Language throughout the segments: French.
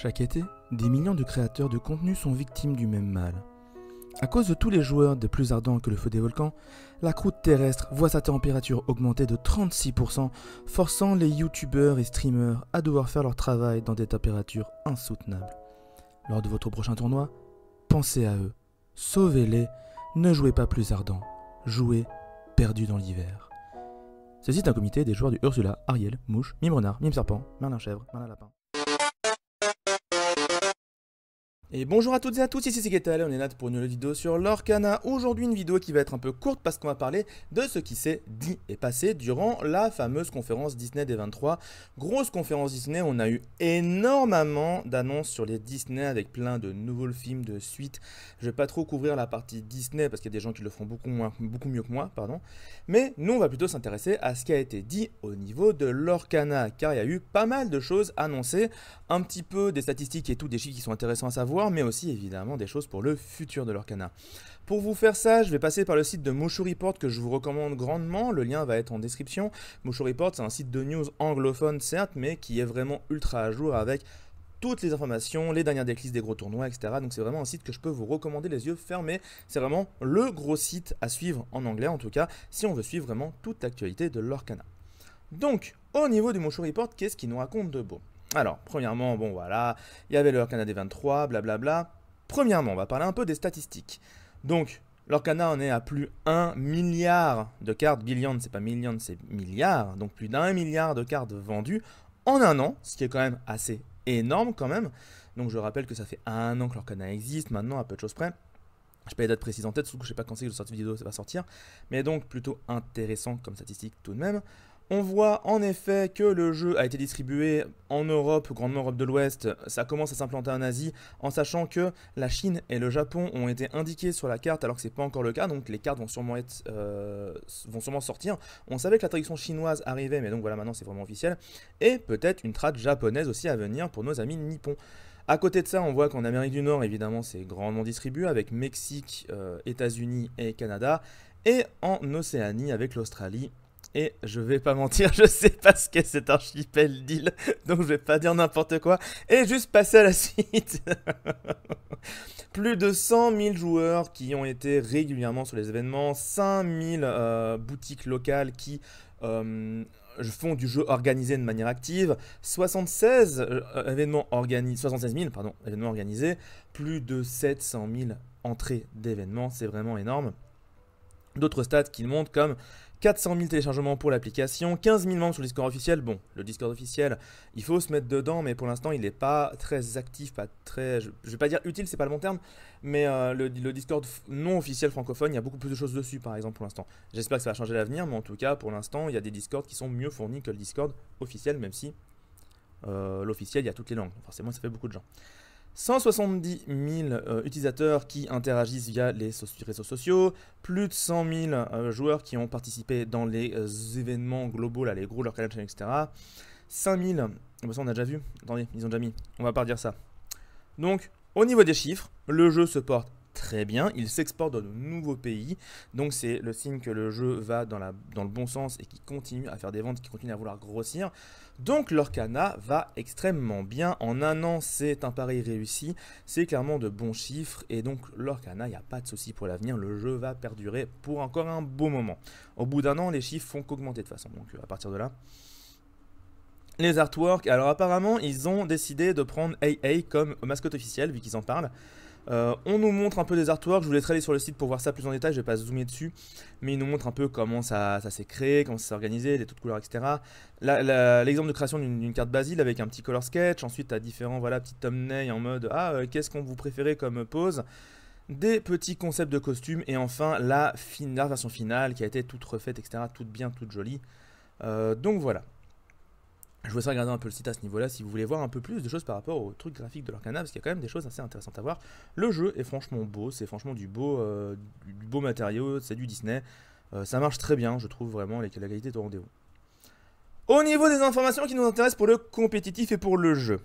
Chaque été, des millions de créateurs de contenu sont victimes du même mal. À cause de tous les joueurs des plus ardents que le feu des volcans, la croûte terrestre voit sa température augmenter de 36%, forçant les youtubeurs et streamers à devoir faire leur travail dans des températures insoutenables. Lors de votre prochain tournoi, pensez à eux, sauvez-les, ne jouez pas plus ardent, jouez perdu dans l'hiver. Ceci est un comité des joueurs du Ursula, Ariel, Mouche, Mime Renard, Mime Serpent, Merlin Chèvre, Merlin Lapin. Et bonjour à toutes et à tous, ici c'est Ketal, on est là pour une nouvelle vidéo sur Lorcana. Aujourd'hui une vidéo qui va être un peu courte parce qu'on va parler de ce qui s'est dit et passé durant la fameuse conférence Disney des 23. Grosse conférence Disney, on a eu énormément d'annonces sur les Disney avec plein de nouveaux films, de suites. Je vais pas trop couvrir la partie Disney parce qu'il y a des gens qui le font beaucoup mieux que moi, pardon. Mais nous on va plutôt s'intéresser à ce qui a été dit au niveau de Lorcana, car il y a eu pas mal de choses annoncées, un petit peu des statistiques et tout, des chiffres qui sont intéressants à savoir, mais aussi évidemment des choses pour le futur de Lorcana. Pour vous faire ça, je vais passer par le site de Mushu Report que je vous recommande grandement, le lien va être en description. Mushu Report c'est un site de news anglophone certes, mais qui est vraiment ultra à jour avec toutes les informations, les dernières decklists des gros tournois, etc. Donc c'est vraiment un site que je peux vous recommander les yeux fermés. C'est vraiment le gros site à suivre en anglais en tout cas, si on veut suivre vraiment toute l'actualité de Lorcana. Donc, au niveau du Mushu Report, qu'est-ce qu'il nous raconte de beau ? Alors, premièrement, bon voilà, il y avait le Lorcana des 23, blablabla. Premièrement, on va parler un peu des statistiques. Donc, Lorcana, on est à plus 1 milliard de cartes. Billion, c'est pas million, c'est milliard. Donc, plus d'1 milliard de cartes vendues en un an, ce qui est quand même assez énorme quand même. Donc, je rappelle que ça fait un an que Lorcana existe, maintenant, à peu de choses près. Je n'ai pas les dates précises en tête, surtout que je ne sais pas quand c'est que je sors cette vidéo, ça va sortir. Mais donc, plutôt intéressant comme statistique tout de même. On voit en effet que le jeu a été distribué en Europe, grandement Europe de l'Ouest, ça commence à s'implanter en Asie, en sachant que la Chine et le Japon ont été indiqués sur la carte alors que ce n'est pas encore le cas, donc les cartes vont sûrement sortir. On savait que la traduction chinoise arrivait, mais donc voilà, maintenant c'est vraiment officiel. Et peut-être une trad japonaise aussi à venir pour nos amis nippons. À côté de ça, on voit qu'en Amérique du Nord, évidemment, c'est grandement distribué avec Mexique, États-Unis et Canada, et en Océanie avec l'Australie. Et je vais pas mentir, je sais pas ce qu'est cet archipel d'îles, donc je vais pas dire n'importe quoi, et juste passer à la suite. Plus de 100 000 joueurs qui ont été régulièrement sur les événements, 5 000 boutiques locales qui font du jeu organisé de manière active, 76 000 événements organisés, plus de 700 000 entrées d'événements, c'est vraiment énorme. D'autres stats qui montrent comme 400 000 téléchargements pour l'application, 15 000 membres sur le Discord officiel. Bon, le Discord officiel, il faut se mettre dedans, mais pour l'instant, il n'est pas très actif, pas très... Je ne vais pas dire utile, c'est pas le bon terme, mais le Discord non officiel francophone, il y a beaucoup plus de choses dessus, par exemple, pour l'instant. J'espère que ça va changer à l'avenir, mais en tout cas, pour l'instant, il y a des Discords qui sont mieux fournis que le Discord officiel, même si l'officiel, il y a toutes les langues. Forcément, ça fait beaucoup de gens. 170 000 utilisateurs qui interagissent via les réseaux sociaux, plus de 100 000 joueurs qui ont participé dans les événements globaux, là, les gros Lorcana Challenge, etc. 5 000, ça on a déjà vu, attendez, ils ont déjà mis, on va pas dire ça. Donc, au niveau des chiffres, le jeu se porte très bien, il s'exporte dans de nouveaux pays, donc c'est le signe que le jeu va dans le bon sens et qui continue à faire des ventes, qui continue à vouloir grossir. Donc Lorcana va extrêmement bien, en un an c'est un pari réussi, c'est clairement de bons chiffres et donc Lorcana, il n'y a pas de souci pour l'avenir, le jeu va perdurer pour encore un beau moment. Au bout d'un an, les chiffres font qu'augmenter de toute façon, donc à partir de là. Les artworks, alors apparemment ils ont décidé de prendre AA comme mascotte officielle vu qu'ils en parlent. On nous montre un peu des artworks, je vous laisserai aller sur le site pour voir ça plus en détail, je vais pas zoomer dessus, mais ils nous montrent un peu comment ça s'est créé, comment ça s'est organisé, les taux de couleurs, etc. L'exemple de création d'une carte Basile avec un petit color sketch, ensuite tu as différents petits thumbnails en mode qu'est-ce qu'on vous préférez comme pose, des petits concepts de costumes, et enfin la version finale qui a été toute refaite, etc. Toute bien, toute jolie. Donc voilà. Je vous laisse regarder un peu le site à ce niveau-là si vous voulez voir un peu plus de choses par rapport au truc graphique de Lorcana, parce qu'il y a quand même des choses assez intéressantes à voir. Le jeu est franchement beau, c'est franchement du beau matériau, c'est du Disney. Ça marche très bien, je trouve vraiment, la qualité est au rendez-vous. Au niveau des informations qui nous intéressent pour le compétitif et pour le jeu,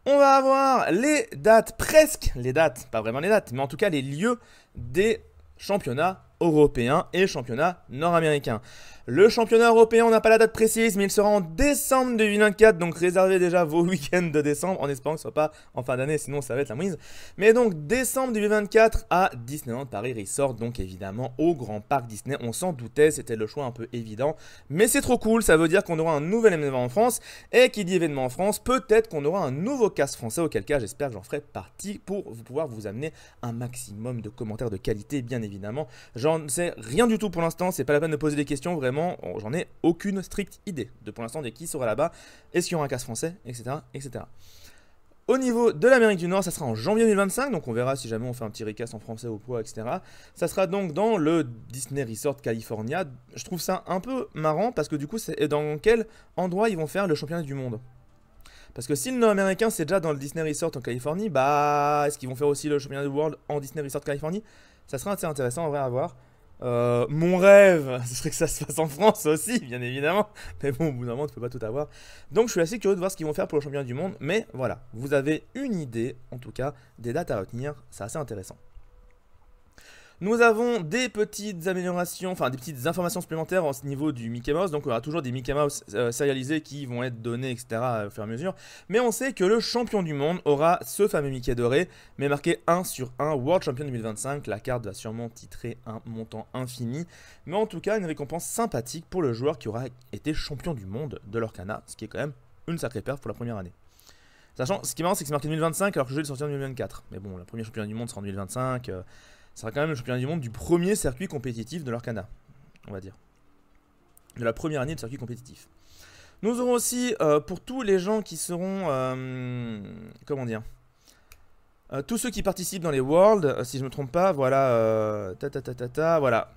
on va avoir les dates, presque les dates, pas vraiment les dates, mais en tout cas les lieux des championnats européen et championnat nord-américain. Le championnat européen, on n'a pas la date précise, mais il sera en décembre 2024, donc réservez déjà vos week-ends de décembre, en espérant que ce ne soit pas en fin d'année, sinon ça va être la mouise. Mais donc décembre 2024 à Disneyland Paris Resort, donc évidemment au Grand Parc Disney, on s'en doutait, c'était le choix un peu évident, mais c'est trop cool, ça veut dire qu'on aura un nouvel événement en France, et qui dit événement en France, peut-être qu'on aura un nouveau cast français, auquel cas j'espère que j'en ferai partie pour pouvoir vous amener un maximum de commentaires de qualité, bien évidemment. J'en sais rien du tout pour l'instant, c'est pas la peine de poser des questions, vraiment, j'en ai aucune stricte idée de pour l'instant de qui sera là-bas, est-ce qu'il y aura un cast français, etc. etc. Au niveau de l'Amérique du Nord, ça sera en janvier 2025, donc on verra si jamais on fait un petit recast en français ou quoi, etc. Ça sera donc dans le Disney Resort California. Je trouve ça un peu marrant parce que du coup, c'est dans quel endroit ils vont faire le championnat du monde? Parce que si le nord-américain c'est déjà dans le Disney Resort en Californie, bah est-ce qu'ils vont faire aussi le championnat du world en Disney Resort Californie? Ça sera assez intéressant en vrai à voir. Mon rêve, ce serait que ça se fasse en France aussi, bien évidemment. Mais bon, au bout d'un moment, tu peux pas tout avoir. Donc, je suis assez curieux de voir ce qu'ils vont faire pour le championnat du monde. Mais voilà, vous avez une idée, en tout cas, des dates à retenir. C'est assez intéressant. Nous avons des petites améliorations, enfin des petites informations supplémentaires au niveau du Mickey Mouse. Donc, il y aura toujours des Mickey Mouse sérialisés qui vont être donnés, etc. au fur et à mesure. Mais on sait que le champion du monde aura ce fameux Mickey doré, mais marqué 1 sur 1 World Champion 2025. La carte va sûrement titrer un montant infini. Mais en tout cas, une récompense sympathique pour le joueur qui aura été champion du monde de l'Orcana, ce qui est quand même une sacrée perf pour la première année. Sachant, ce qui est marrant, c'est que c'est marqué 2025 alors que le jeu est sorti en 2024. Mais bon, le premier championnat du monde sera en 2025. Ça sera quand même le championnat du monde du premier circuit compétitif de l'Orcana, on va dire. De la première année de circuit compétitif. Nous aurons aussi, pour tous les gens qui seront, comment dire, tous ceux qui participent dans les Worlds, si je ne me trompe pas, voilà, voilà.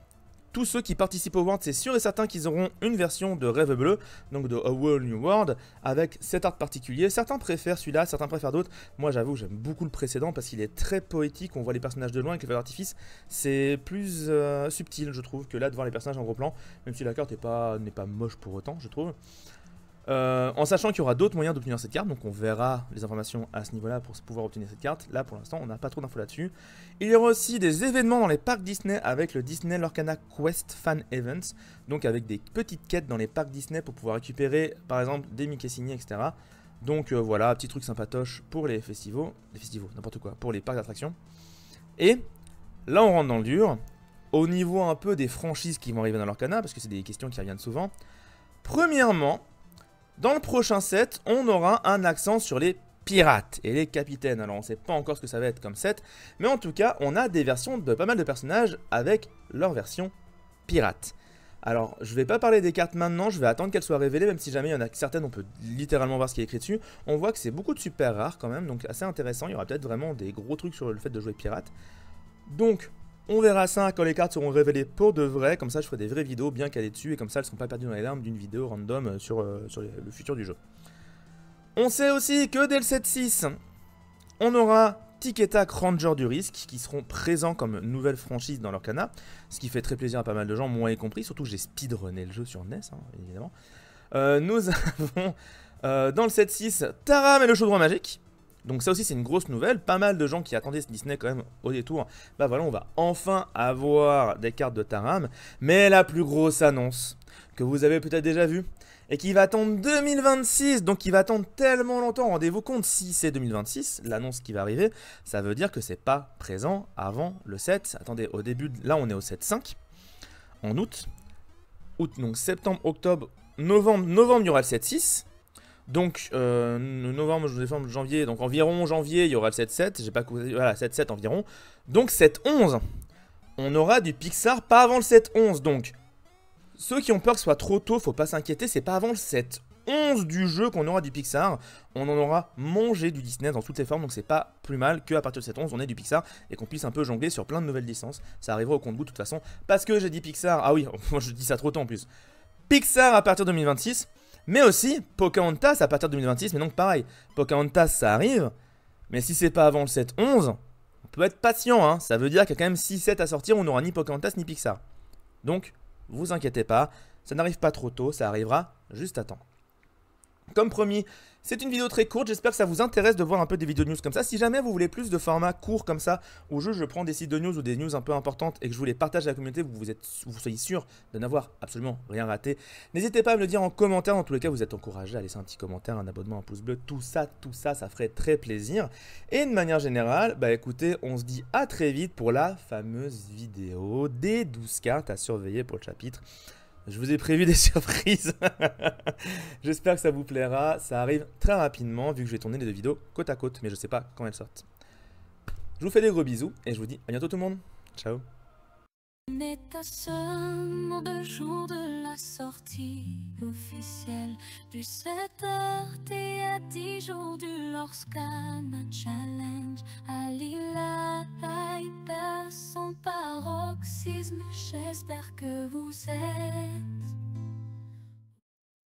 Tous ceux qui participent au World, c'est sûr et certain qu'ils auront une version de Rêve Bleu, donc de A World New World, avec cet art particulier. Certains préfèrent celui-là, certains préfèrent d'autres. Moi, j'avoue, j'aime beaucoup le précédent parce qu'il est très poétique. On voit les personnages de loin avec les feux d'artifice. C'est plus subtil, je trouve, que là de voir les personnages en gros plan, même si la carte n'est pas moche pour autant, je trouve. En sachant qu'il y aura d'autres moyens d'obtenir cette carte, donc on verra les informations à ce niveau-là pour pouvoir obtenir cette carte. Là, pour l'instant, on n'a pas trop d'infos là-dessus. Il y aura aussi des événements dans les parcs Disney avec le Disney Lorcana Quest Fan Events, donc avec des petites quêtes dans les parcs Disney pour pouvoir récupérer, par exemple, des Mickey signés, etc. Donc voilà, petit truc sympatoche pour les festivals, n'importe quoi, pour les parcs d'attractions. Et là, on rentre dans le dur, au niveau un peu des franchises qui vont arriver dans l'Orcana, parce que c'est des questions qui reviennent souvent. Premièrement, dans le prochain set, on aura un accent sur les pirates et les capitaines. Alors on ne sait pas encore ce que ça va être comme set, mais en tout cas, on a des versions de pas mal de personnages avec leur version pirate. Alors, je ne vais pas parler des cartes maintenant, je vais attendre qu'elles soient révélées, même si jamais il y en a certaines, on peut littéralement voir ce qui est écrit dessus. On voit que c'est beaucoup de super rares quand même, donc assez intéressant. Il y aura peut-être vraiment des gros trucs sur le fait de jouer pirate. Donc, on verra ça quand les cartes seront révélées pour de vrai, comme ça je ferai des vraies vidéos bien calées dessus et comme ça elles ne seront pas perdues dans les larmes d'une vidéo random sur le futur du jeu. On sait aussi que dès le set 6, on aura Tic et Tac Ranger du Risque qui seront présents comme nouvelle franchise dans l'Orcana, ce qui fait très plaisir à pas mal de gens, moi y compris, surtout que j'ai speedrunné le jeu sur NES, hein, évidemment. Nous avons dans le set 6 Taram et le chaudron magique. Donc ça aussi c'est une grosse nouvelle, pas mal de gens qui attendaient ce Disney quand même au détour. Bah voilà, on va enfin avoir des cartes de Taram. Mais la plus grosse annonce, que vous avez peut-être déjà vue, et qui va attendre 2026, donc qui va attendre tellement longtemps. Rendez-vous compte, si c'est 2026, l'annonce qui va arriver, ça veut dire que c'est pas présent avant le 7. Attendez, au début, là on est au 7-5, en août, donc septembre, octobre, novembre il y aura le 7-6. Donc, novembre, décembre, janvier, donc environ janvier, il y aura le 7-7, j'ai pas voilà, 7-7 environ. Donc, 7-11, on aura du Pixar pas avant le 7-11. Donc, ceux qui ont peur que ce soit trop tôt, faut pas s'inquiéter, c'est pas avant le 7-11 du jeu qu'on aura du Pixar. On en aura mangé du Disney dans toutes les formes, donc c'est pas plus mal qu'à partir de 7-11, on ait du Pixar et qu'on puisse un peu jongler sur plein de nouvelles licences. Ça arrivera au compte-gouttes de toute façon, parce que j'ai dit Pixar, ah oui, moi je dis ça trop tôt en plus. Pixar à partir de 2026. Mais aussi, Pocahontas à partir de 2026, mais donc pareil, Pocahontas ça arrive, mais si c'est pas avant le 7-11, on peut être patient, hein. Ça veut dire qu'il y a quand même 6-7 à sortir, on n'aura ni Pocahontas ni Pixar. Donc, vous inquiétez pas, ça n'arrive pas trop tôt, ça arrivera juste à temps. Comme promis, c'est une vidéo très courte, j'espère que ça vous intéresse de voir un peu des vidéos de news comme ça. Si jamais vous voulez plus de formats courts comme ça, où je prends des sites de news ou des news un peu importantes et que je vous les partage à la communauté, vous soyez sûr de n'avoir absolument rien raté, n'hésitez pas à me le dire en commentaire. Dans tous les cas, vous êtes encouragé à laisser un petit commentaire, un abonnement, un pouce bleu, tout ça, ça ferait très plaisir. Et de manière générale, bah écoutez, on se dit à très vite pour la fameuse vidéo des 12 cartes à surveiller pour le chapitre. Je vous ai prévu des surprises. J'espère que ça vous plaira. Ça arrive très rapidement vu que je vais tourner les deux vidéos côte à côte. Mais je ne sais pas quand elles sortent. Je vous fais des gros bisous et je vous dis à bientôt tout le monde. Ciao. On est à seulement 2 jours de la sortie officielle du 7h et à 10 jours du Lorcana Challenge. Alila perd son paroxysme, j'espère que vous êtes